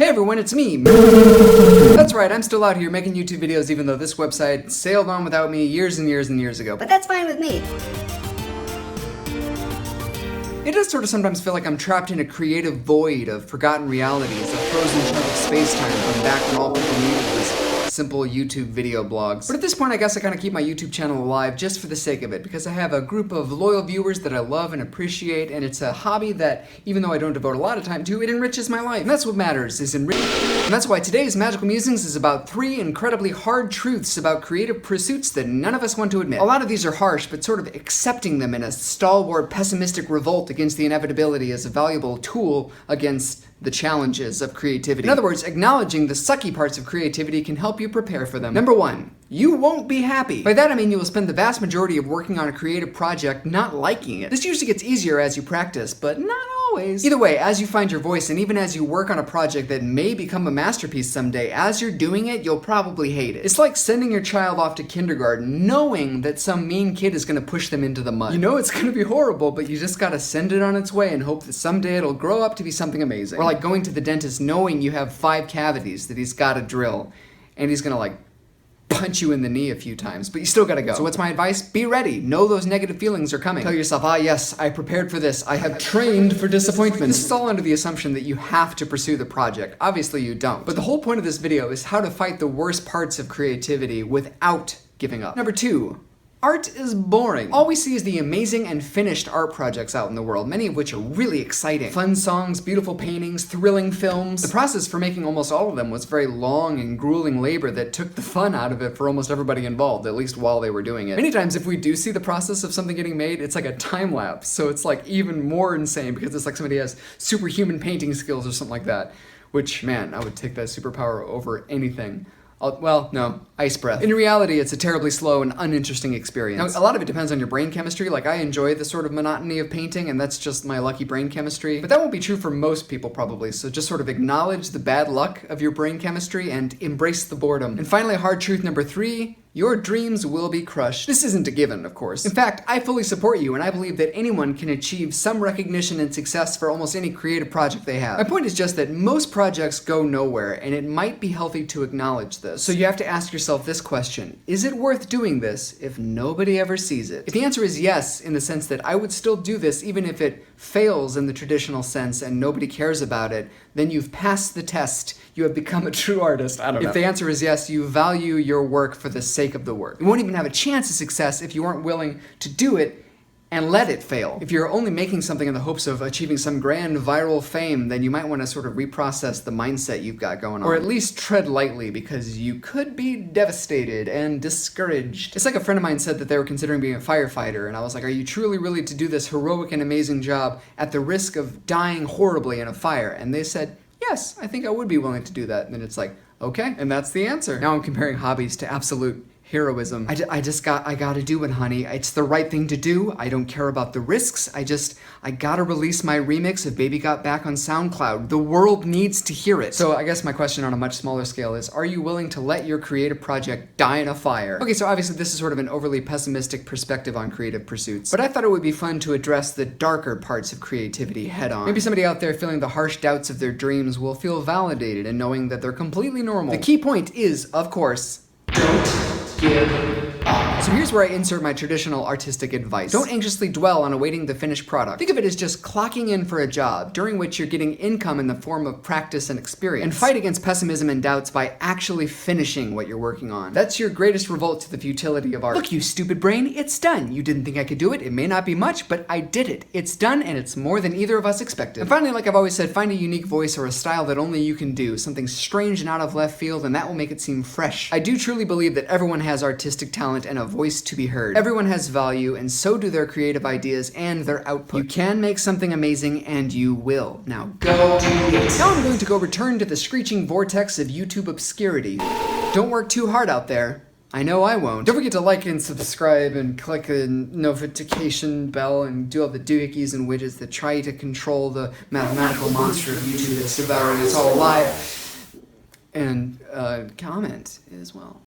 Hey everyone, it's me! That's right, I'm still out here making YouTube videos even though this website sailed on without me years and years and years ago. But that's fine with me. It does sort of sometimes feel like I'm trapped in a creative void of forgotten realities, a frozen chunk of space-time from back when all people needed was simple YouTube video blogs. But at this point, I guess I kind of keep my YouTube channel alive just for the sake of it, because I have a group of loyal viewers that I love and appreciate, and it's a hobby that, even though I don't devote a lot of time to, it enriches my life. And that's what matters, is enriching. And that's why today's Magical Musings is about 3 incredibly hard truths about creative pursuits that none of us want to admit. A lot of these are harsh, but sort of accepting them in a stalwart, pessimistic revolt against the inevitability is a valuable tool against the challenges of creativity. In other words, acknowledging the sucky parts of creativity can help you prepare for them. Number 1, you won't be happy. By that I mean you will spend the vast majority of working on a creative project not liking it. This usually gets easier as you practice, but not always. Either way, as you find your voice and even as you work on a project that may become a masterpiece someday, as you're doing it, you'll probably hate it. It's like sending your child off to kindergarten knowing that some mean kid is gonna push them into the mud. You know it's gonna be horrible, but you just gotta send it on its way and hope that someday it'll grow up to be something amazing. Or like going to the dentist knowing you have 5 cavities that he's gotta drill, and he's gonna punch you in the knee a few times, but you still gotta go. So what's my advice? Be ready. Know those negative feelings are coming. Tell yourself, yes, I prepared for this. I have trained for disappointment. This is all under the assumption that you have to pursue the project. Obviously you don't. But the whole point of this video is how to fight the worst parts of creativity without giving up. Number 2. Art is boring. All we see is the amazing and finished art projects out in the world, many of which are really exciting. Fun songs, beautiful paintings, thrilling films. The process for making almost all of them was very long and grueling labor that took the fun out of it for almost everybody involved, at least while they were doing it. Many times if we do see the process of something getting made, it's like a time lapse, so it's like even more insane because it's like somebody has superhuman painting skills or something like that, which, man, I would take that superpower over anything. Well, no, ice breath. In reality, it's a terribly slow and uninteresting experience. Now, a lot of it depends on your brain chemistry. Like, I enjoy the sort of monotony of painting, and that's just my lucky brain chemistry. But that won't be true for most people, probably. So just sort of acknowledge the bad luck of your brain chemistry and embrace the boredom. And finally, hard truth number 3, your dreams will be crushed. This isn't a given, of course. In fact, I fully support you, and I believe that anyone can achieve some recognition and success for almost any creative project they have. My point is just that most projects go nowhere, and it might be healthy to acknowledge this. So you have to ask yourself this question: is it worth doing this if nobody ever sees it? If the answer is yes, in the sense that I would still do this even if it fails in the traditional sense and nobody cares about it, then you've passed the test. You have become a true artist. I don't know. If the answer is yes, you value your work for the sake of the work. You won't even have a chance of success if you aren't willing to do it and let it fail. If you're only making something in the hopes of achieving some grand viral fame, then you might want to sort of reprocess the mindset you've got going on. Or at least tread lightly, because you could be devastated and discouraged. It's like a friend of mine said that they were considering being a firefighter, and I was like, are you truly willing to do this heroic and amazing job at the risk of dying horribly in a fire? And they said, yes, I think I would be willing to do that. And then it's like, okay, and that's the answer. Now I'm comparing hobbies to absolute heroism. I gotta do it, honey. It's the right thing to do. I don't care about the risks. I gotta release my remix of Baby Got Back on SoundCloud. The world needs to hear it. So I guess my question on a much smaller scale is, are you willing to let your creative project die in a fire? Okay, so obviously this is sort of an overly pessimistic perspective on creative pursuits, but I thought it would be fun to address the darker parts of creativity head on. Maybe somebody out there feeling the harsh doubts of their dreams will feel validated in knowing that they're completely normal. The key point is, of course, don't give up. So here's where I insert my traditional artistic advice. Don't anxiously dwell on awaiting the finished product. Think of it as just clocking in for a job, during which you're getting income in the form of practice and experience. And fight against pessimism and doubts by actually finishing what you're working on. That's your greatest revolt to the futility of art. Look, you stupid brain, it's done. You didn't think I could do it. It may not be much, but I did it. It's done, and it's more than either of us expected. And finally, like I've always said, find a unique voice or a style that only you can do, something strange and out of left field, and that will make it seem fresh. I do truly believe that everyone has artistic talent and a voice to be heard. Everyone has value, and so do their creative ideas and their output. You can make something amazing, and you will. Now go do it. Now I'm going to go return to the screeching vortex of YouTube obscurity. Don't work too hard out there. I know I won't. Don't forget to like and subscribe and click the notification bell and do all the doohickeys and widgets that try to control the mathematical monster of YouTube that's devouring us all alive. And comment as well.